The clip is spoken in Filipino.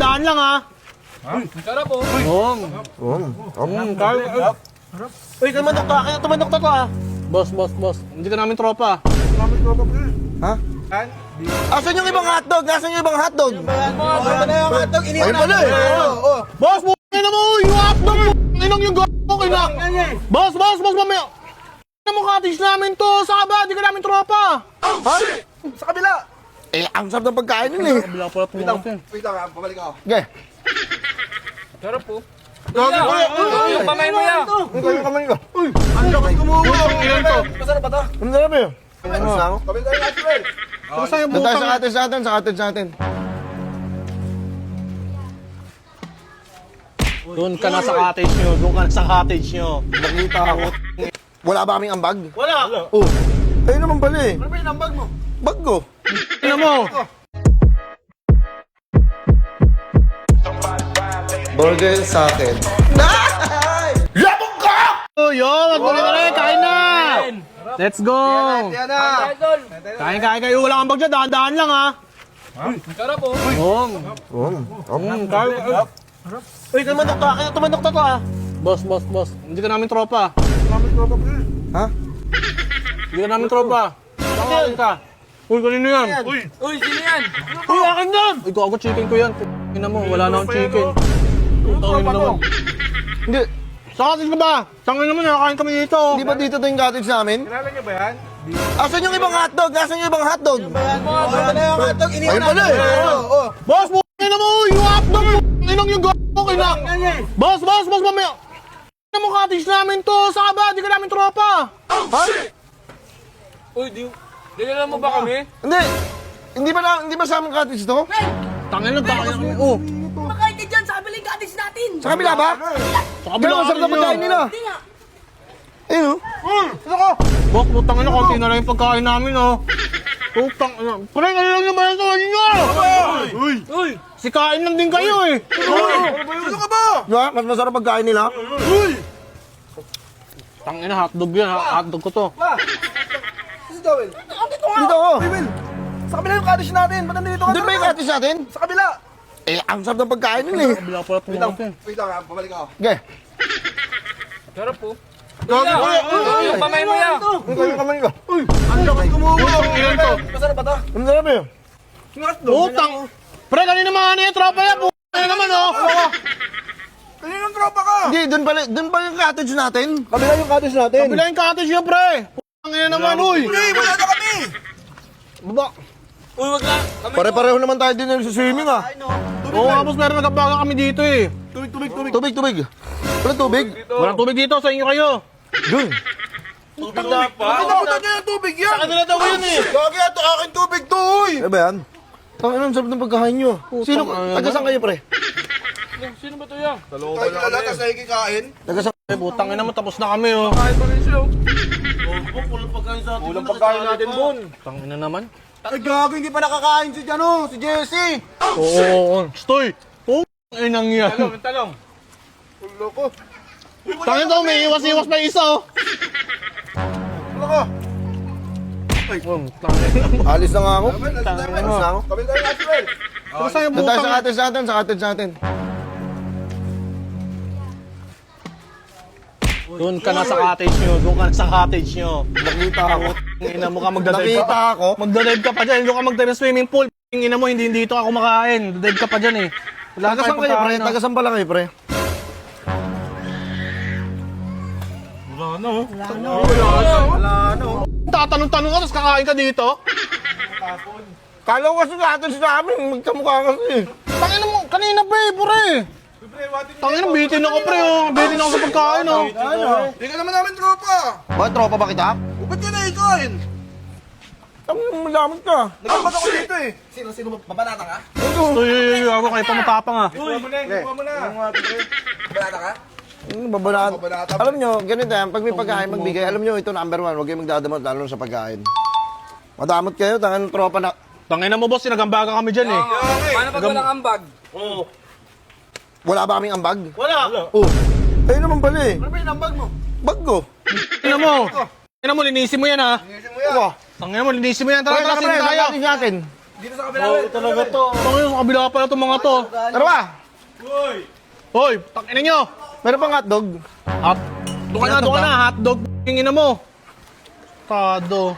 Daan lang ha. Sarap po. Uy, tumandok to. Kaya tumandok to ha. Boss. Hindi ka namin tropa. Ha? Asan yung ibang hotdog? Asan yung ibang hotdog? Ano na yung hotdog? Ayun pala eh. Boss, bukin na mo. Yung hotdog mo. Inang yung gawin na. Boss, mamaya. Ano mo cottage namin to? Saka ba? Hindi ka namin tropa. Ha? Sa kabila. Eh, ang sarap ng pagkain yun eh. Kabila pala po natin. Wait lang, pabalik ako. Okay. Sarap po. Yung Pamay mo yan. Yung kamay ko. Uy, Ang lakas kumuha. Ilan to? masarap ba to? Ang sarap eh. Ano na ako? Kabila tayo natin eh. Basta yung Doon tayo butang. sa atin. Doon ka na sa cottage nyo. Nakita ako. Wala ba kaming ambag? Wala. Oh. Ayun naman pala eh. Ano ba yung ambag mo? Bag ko. Ano mo? Burger sa akin. Labog ka! Oh, yun. Tuloy na rin. Kain na. Let's go. Yan na. Kain kayo. Walang ambag dyan. Dahan-dahan lang ha. Sarap po. Kain. Uy, tumandok to. Kaya tumandok to ha. Boss. Hindi ka namin tropa. Ha? Hindi ka namin tropa. Saan ka? Uy, kanino yan? Uy, Sino yan? akin yan! Uy, ako chicken ko yan. Ina mo, wala na akong chicken. Tawin na naman. Hindi. Sa cottage ka ba? Saan naman, nakakain kami dito. Di ba dito yung cottage namin? Kilala niyo ba yan? Asan yung ibang hotdog? Asan yung ibang hotdog? Ano na yung hotdog? Ayun pala eh. Boss, bukin na mo! Yung hotdog mo! Inang yung gawin na! Boss, mamaya! Ano mo cottage namin to? Saka ba? Di ka namin tropa. Ha? Uy, dinala mo ba kami? Hindi. Hindi ba sa aming cottage to? Tangin lang kami. Oh, Makain ka dyan sa kabilang cottage natin! Sa kabila ba? sa Kaya masarap na pagkain nila. Hindi nga! Ayun oh. Boss, putang ina, konti na lang yung pagkain namin, oh. Putang ina. Pre, ano lang yung bayan sa inyo? Uy! Sikain lang din kayo, eh. Ano ka ba? Diba? Mas masarap pagkain nila. Tangina, hotdog yan. Hotdog ko to. Dito ako. Sa kabila yung cottage natin. Ba't nandito ka? Doon ba yung cottage natin? Sa kabila. Eh, ang sarap ng pagkain yun eh. Kabila pala po natin. Wait lang, pabalik ako. Okay. Sarap po. Yung Pamay mo yan. Yung kamay ko. Ang lakas kumuha. Ilan to? Masarap ba to? Ang sarap eh. Putang. Pre, kanina mga ano yung tropa yan. Putang naman, oh. Kaninong tropa ka? Hindi, doon pala yung cottage natin. Kabila yung cottage natin. Kabila yung cottage yan, pre. Putang ina naman, uy. Hindi, wala na kami. Baba. Uy, wag na. Pare-pareho naman tayo din sa swimming ah. Oo nga, boss, meron nagkabaga kami dito, eh. Tubig. Wala tubig. Walang tubig dito, sa inyo kayo. Doon. Pinapunta niyo yung tubig yan. Kanila daw yun, eh. Gagi, ito aking tubig to, uy. Ano ba yan? Ang sarap ng pagkain nyo. Sino? Putang ina. Taga saan kayo pre? Sino ba to yan? Tayo kilala, tapos nakikikain. Taga saan? Eh, putang ina mo, tapos na kami, oh. Kahit pa rin siya. Ulang pagkain natin, Bon. Putang ina naman. Ay, gago, hindi pa nakakain si Jesse. Oo. Stoy. Putang inang yan. Talong. Ulo ko. Tangin daw, may iwas-iwas pa isa, oh. Ulo ko. Tangin. Alis na nga ako. Alis na ako. Kabila tayo natin, Well. Tapos tayo Doon tayo butang. sa cottage natin. Doon ka na sa cottage nyo. Nakita ako. Ina mo ka magdadive Nakita ka. ako. Magdadive ka pa dyan. Doon ka magdadive swimming pool. Ina mo, hindi dito ako kumakain. Dadive ka pa dyan, eh. Wala Taga saan kayo pre? Taga saan pala kayo pre? Wala, no. Tatanong-tanong ka, tapos kakain ka dito? Kala ko kasi cottage namin. Magkamukha kasi. Tangin mo, kanina pre. Tangin mo, bitin ako pre, oh. Bitin ako sa pagkain, oh. Hindi ka naman namin tropa. Bakit tropa ba kita? Ba't ka nakikain? Ang malamot ka. Nagkapat ako dito eh. Sino babanata ka? Uy, ako kayo pa matapang, ah. Kuha mo na. Babanata ka? Babanat. Babanata. Alam nyo, ganito yan. Pag may pagkain, magbigay. Alam nyo, ito number 1. Huwag kayong magdadamot, lalo na sa pagkain. Madamot kayo, tangan tropa na. Tangin mo, boss, sinagambaga kami dyan, eh. Paano pag walang ambag? Wala ba kaming ambag? Wala. Oh. Ayun naman pala eh. Ano ba yung ambag mo? Bag ko. Tingnan mo, linisin mo yan, ha. Inisip mo yan. Wah. Tangin mo, linisin mo yan. Tara, Tara, pre, tayo. cottage natin. Dito sa kabila. Talaga to. Ito ngayon, sa kabila pala itong mga to. Tara ba? Hoy, takinan nyo. Meron pang hotdog. Doon ka na, hotdog, ina mo. Tado.